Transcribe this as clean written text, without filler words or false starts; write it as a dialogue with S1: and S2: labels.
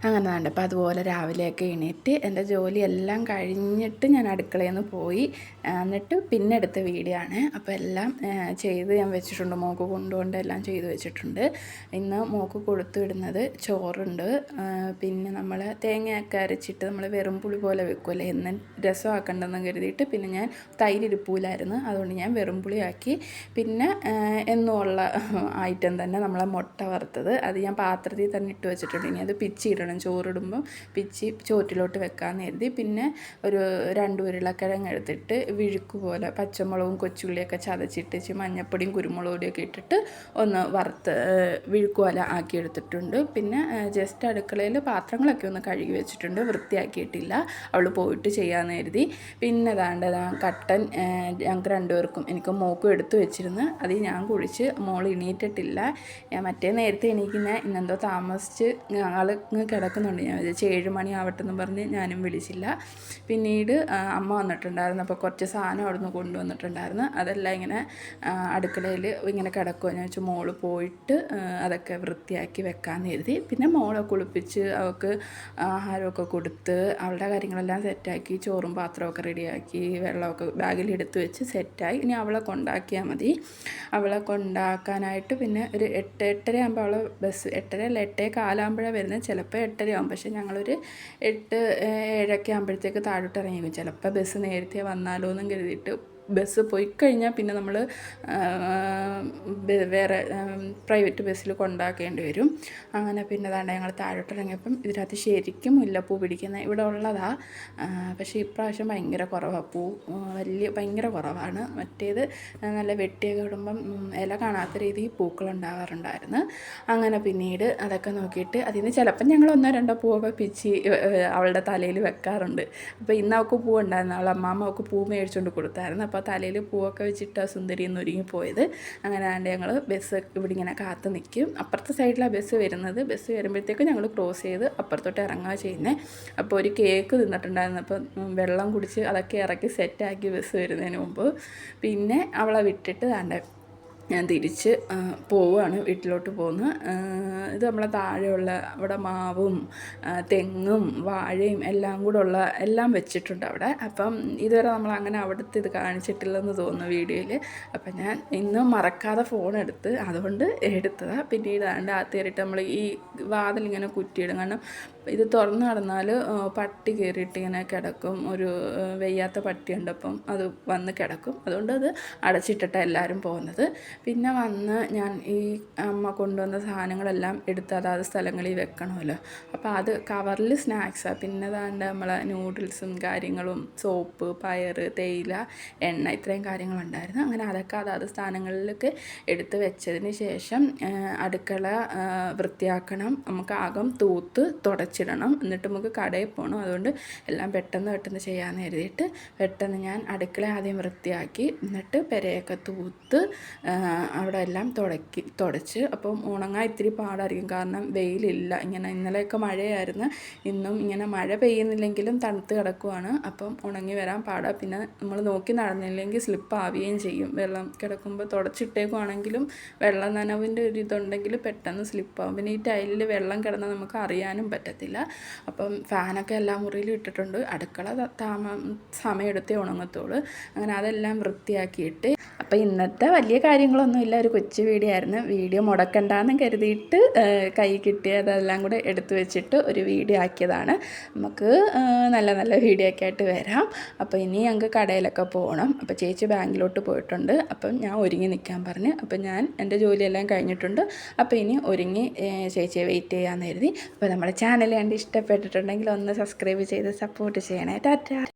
S1: അങ്ങനെ വേണ്ട. അപ്പോൾ അതുപോലെ രാവിലെയൊക്കെ എണീറ്റ് എൻ്റെ ജോലിയെല്ലാം കഴിഞ്ഞിട്ട് ഞാൻ അടുക്കളയിൽ നിന്ന് പോയി. എന്നിട്ട് പിന്നെ എടുത്ത വീഡിയോ ആണ്. അപ്പോൾ എല്ലാം ചെയ്ത് ഞാൻ വെച്ചിട്ടുണ്ട്. മോൾക്ക് കൊണ്ടുകൊണ്ട് എല്ലാം ചെയ്ത് വെച്ചിട്ടുണ്ട്. ഇന്ന് മോൾക്ക് കൊടുത്തു വിടുന്നത് ചോറുണ്ട്, പിന്നെ നമ്മൾ തേങ്ങയൊക്കെ അരച്ചിട്ട് നമ്മൾ വെറും പുളി പോലെ വെക്കുമല്ലേ, എന്ന് രസമാക്കണ്ടെന്ന് കരുതിയിട്ട് പിന്നെ ഞാൻ തൈര് ഇരിപ്പൂലായിരുന്നു, അതുകൊണ്ട് ഞാൻ വെറും പുളിയാക്കി. പിന്നെ എന്നുമുള്ള ഐറ്റം തന്നെ നമ്മളെ മുട്ട വറുത്തത്, അത് ഞാൻ പാത്രത്തിൽ തന്നെ ഇട്ട് വെച്ചിട്ടുണ്ട്. ഇനി അത് പിച്ചിടണം, ചോറിടുമ്പം പിച്ചി ചോറ്റിലോട്ട് വെക്കാമെന്ന് കരുതി. പിന്നെ ഒരു 2 ഉരുളക്കിഴങ്ങ് എടുത്തിട്ട് വിഴുക്ക് പോലെ പച്ചമുളകും കൊച്ചുള്ളിയൊക്കെ ചതച്ചിട്ട് മഞ്ഞപ്പൊടിയും കുരുമുളക് പൊടിയൊക്കെ ഇട്ടിട്ട് ഒന്ന് വറുത്ത് വിഴുക്ക് പോലെ ആക്കിയെടുത്തിട്ടുണ്ട്. പിന്നെ ജസ്റ്റ് അടുക്കളയിൽ പാത്രങ്ങളൊക്കെ ഒന്ന് കഴുകി വെച്ചിട്ടുണ്ട്, വൃത്തിയാക്കിയിട്ടില്ല, അവൾ പോയിട്ട് ചെയ്യാമെന്ന് കരുതി. പിന്നെ കട്ടൻ ഞങ്ങൾക്ക് 2 പേർക്കും എനിക്ക് മോക്കും എടുത്തു വെച്ചിരുന്നു, അത് ഞാൻ കുഴിച്ച്. മോൾ എണീറ്റിട്ടില്ല. ഞാൻ മറ്റേ നേരത്തെ എണീക്കുന്ന ഇന്നെന്തോ താമസിച്ച് ആൾ കിടക്കുന്നുണ്ട്. ഞാൻ വിചാരിച്ചു 7 മണി ആവട്ടെന്ന് പറഞ്ഞ് ഞാനും വിളിച്ചില്ല. പിന്നീട് അമ്മ വന്നിട്ടുണ്ടായിരുന്നു, അപ്പോൾ കുറച്ച് സാധനം അവിടെ നിന്ന് കൊണ്ടുവന്നിട്ടുണ്ടായിരുന്നു. അതെല്ലാം ഇങ്ങനെ അടുക്കളയിൽ ഇങ്ങനെ കിടക്കുമോ, ഞാൻ വെച്ചാൽ മോള് പോയിട്ട് അതൊക്കെ വൃത്തിയാക്കി വെക്കാമെന്ന് കരുതി. പിന്നെ മോളെ കുളിപ്പിച്ച് അവൾക്ക് ആഹാരമൊക്കെ കൊടുത്ത് അവളുടെ കാര്യങ്ങളെല്ലാം സെറ്റാക്കി, ചോറും പാത്രമൊക്കെ റെഡിയാക്കി, വെള്ളമൊക്കെ ബാഗിൽ എടുത്ത് വെച്ച് സെറ്റായി. ഇനി അവളെ കൊണ്ടാക്കിയാൽ മതി. അവളെ കൊണ്ടാക്കാനായിട്ട് പിന്നെ ഒരു 8-8:30 ആകുമ്പോൾ അവളെ ബസ്, 8:30 അല്ല 8:15 വരുന്നത്. ചിലപ്പോൾ 8:30 ആകും, പക്ഷേ ഞങ്ങളൊരു 8-7 ആകുമ്പോഴത്തേക്ക് താഴോട്ട് ഇറങ്ങിക്കും. ചിലപ്പോൾ ബസ് നേരത്തെ വന്നാലോ എന്നും കരുതിയിട്ട്. ബസ് പോയി കഴിഞ്ഞാൽ പിന്നെ നമ്മൾ വേറെ പ്രൈവറ്റ് ബസ്സിൽ കൊണ്ടാക്കേണ്ടി വരും. അങ്ങനെ പിന്നെ ഞങ്ങൾ താഴോട്ട് ഇറങ്ങിയപ്പം ഇതിനകത്ത് ശരിക്കും മുല്ലപ്പൂ പിടിക്കുന്ന ഇവിടെ ഉള്ളതാ, പക്ഷേ ഇപ്രാവശ്യം ഭയങ്കര കുറവാണ് പൂ, ഭയങ്കര കുറവാണ്. മറ്റേത് നല്ല വെട്ടിയൊക്കെ ഇടുമ്പം ഇല കാണാത്ത രീതിയിൽ പൂക്കളുണ്ടാവാറുണ്ടായിരുന്നു. അങ്ങനെ പിന്നീട് അതൊക്കെ നോക്കിയിട്ട് അതിൽ നിന്ന് ചിലപ്പം ഞങ്ങൾ 1-2 പൂവൊക്കെ പിച്ചി അവളുടെ തലയിൽ വെക്കാറുണ്ട്. അപ്പോൾ ഇന്ന് അവൾക്ക് പൂ ഉണ്ടായിരുന്നു, അവളെ അമ്മാമ്മ അവൾക്ക് പൂ മേടിച്ചുകൊണ്ട് കൊടുത്തായിരുന്നു. അപ്പോൾ തലയിൽ പൂവൊക്കെ വെച്ചിട്ട് സുന്ദരി എന്ന് ഒരുങ്ങിപ്പോയത്. അങ്ങനെ ഞങ്ങൾ ബസ് ഇവിടെ ഇങ്ങനെ കാത്ത് നിൽക്കും. അപ്പുറത്തെ സൈഡിലാണ് ബസ് വരുന്നത്. ബസ് വരുമ്പോഴത്തേക്കും ഞങ്ങൾ ക്രോസ് ചെയ്ത് അപ്പുറത്തോട്ട് ഇറങ്ങുക ചെയ്യുന്നത്. അപ്പോൾ ഒരു കേക്ക് തിന്നിട്ടുണ്ടായിരുന്നു, അപ്പോൾ വെള്ളം കുടിച്ച് അതൊക്കെ ഇറക്കി സെറ്റാക്കി ബസ് വരുന്നതിന് മുമ്പ്. പിന്നെ അവളെ വിട്ടിട്ട് ഞാൻ തിരിച്ച് പോവുകയാണ്, വീട്ടിലോട്ട് പോകുന്നു. ഇത് നമ്മളെ താഴെയുള്ള അവിടെ മാവും തെങ്ങും വാഴയും എല്ലാം കൂടെ ഉള്ള എല്ലാം വെച്ചിട്ടുണ്ട് അവിടെ. അപ്പം ഇതുവരെ നമ്മൾ അങ്ങനെ അവിടുത്തെ ഇത് കാണിച്ചിട്ടില്ലെന്ന് തോന്നുന്നു വീഡിയോയിൽ. അപ്പം ഞാൻ ഇന്നും മറക്കാതെ ഫോൺ എടുത്ത്, അതുകൊണ്ട് എടുത്തതാണ്. പിന്നീട് അകത്ത് കയറിയിട്ട് നമ്മൾ ഈ വാതിലിങ്ങനെ കുറ്റിയിടും, കാരണം ഇത് തുറന്ന് കിടന്നാൽ പട്ടി കയറിയിട്ട് ഇങ്ങനെ കിടക്കും. ഒരു വെയ്യാത്ത പട്ടിയുണ്ട്, അപ്പം അത് വന്ന് കിടക്കും. അതുകൊണ്ട് അത് അടച്ചിട്ടിട്ടാണ് എല്ലാവരും പോകുന്നത്. പിന്നെ വന്ന് ഞാൻ ഈ അമ്മ കൊണ്ടുവന്ന സാധനങ്ങളെല്ലാം എടുത്ത് അതാത് സ്ഥലങ്ങളിൽ വെക്കണമല്ലോ. അപ്പോൾ അത് കവറിൽ സ്നാക്സാണ്. പിന്നെ നമ്മളെ നൂഡിൽസും കാര്യങ്ങളും, സോപ്പ്, പയർ, തേയില, എണ്ണ, ഇത്രയും കാര്യങ്ങളുണ്ടായിരുന്നു. അങ്ങനെ അതൊക്കെ അതാത് സ്ഥാനങ്ങളിലേക്ക് എടുത്ത് വെച്ചതിന് ശേഷം അടുക്കള വൃത്തിയാക്കണം. നമുക്ക് ആകം തൂത്ത് തുടച്ചിടണം, എന്നിട്ട് നമുക്ക് കടയിൽ പോകണം. അതുകൊണ്ട് എല്ലാം പെട്ടെന്ന് ചെയ്യാമെന്ന് കരുതിയിട്ട് പെട്ടെന്ന് ഞാൻ അടുക്കള ആദ്യം വൃത്തിയാക്കി, എന്നിട്ട് പെരയൊക്കെ തൂത്ത് അവിടെ എല്ലാം തുടച്ച്. അപ്പം ഉണങ്ങാൻ ഇത്തിരി പാടായിരിക്കും, കാരണം വെയിലില്ല. ഇങ്ങനെ ഇന്നലെയൊക്കെ മഴയായിരുന്നു, ഇന്നും ഇങ്ങനെ മഴ പെയ്യുന്നില്ലെങ്കിലും തണുത്ത് കിടക്കുവാണ്. അപ്പം ഉണങ്ങി വരാൻ പാടാണ്. പിന്നെ നമ്മൾ നോക്കി നടന്നില്ലെങ്കിൽ സ്ലിപ്പ് ആവുകയും ചെയ്യും. വെള്ളം കിടക്കുമ്പോൾ തുടച്ചിട്ടേക്കുവാണെങ്കിലും വെള്ളം നനവിൻ്റെ ഒരു ഇതുണ്ടെങ്കിൽ പെട്ടെന്ന് സ്ലിപ്പാവും. പിന്നെ ഈ ടൈലിൽ വെള്ളം കിടന്നാൽ നമുക്ക് അറിയാനും പറ്റത്തില്ല. അപ്പം ഫാനൊക്കെ എല്ലാ മുറിയിലും ഇട്ടിട്ടുണ്ട്. അടുക്കള സമയമെടുത്തേ ഉണങ്ങത്തുള്ളൂ. അങ്ങനെ അതെല്ലാം വൃത്തിയാക്കിയിട്ട്, അപ്പോൾ ഇന്നത്തെ വലിയ കാര്യങ്ങളൊന്നുമില്ല, ഒരു കൊച്ചു വീഡിയോ ആയിരുന്നു. വീഡിയോ മുടക്കണ്ടെന്ന് കരുതിയിട്ട് കൈ കിട്ടിയതെല്ലാം കൂടെ എടുത്തു വെച്ചിട്ട് ഒരു വീഡിയോ ആക്കിയതാണ്. നമുക്ക് നല്ല വീഡിയോ ഒക്കെ ആയിട്ട് വരാം. അപ്പോൾ ഇനി ഞങ്ങൾക്ക് കടയിലൊക്കെ പോകണം. അപ്പോൾ ചേച്ചി ബാങ്കിലോട്ട് പോയിട്ടുണ്ട്. അപ്പം ഞാൻ ഒരുങ്ങി നിൽക്കാൻ പറഞ്ഞു. അപ്പം ഞാൻ എൻ്റെ ജോലിയെല്ലാം കഴിഞ്ഞിട്ടുണ്ട്. അപ്പോൾ ഇനി ഒരുങ്ങി ചേച്ചിയെ വെയിറ്റ് ചെയ്യാമെന്ന് കരുതി. അപ്പോൾ നമ്മുടെ ചാനൽ കണ്ട് ഇഷ്ടപ്പെട്ടിട്ടുണ്ടെങ്കിൽ ഒന്ന് സബ്സ്ക്രൈബ് ചെയ്ത് സപ്പോർട്ട് ചെയ്യണേ. ടാറ്റാ.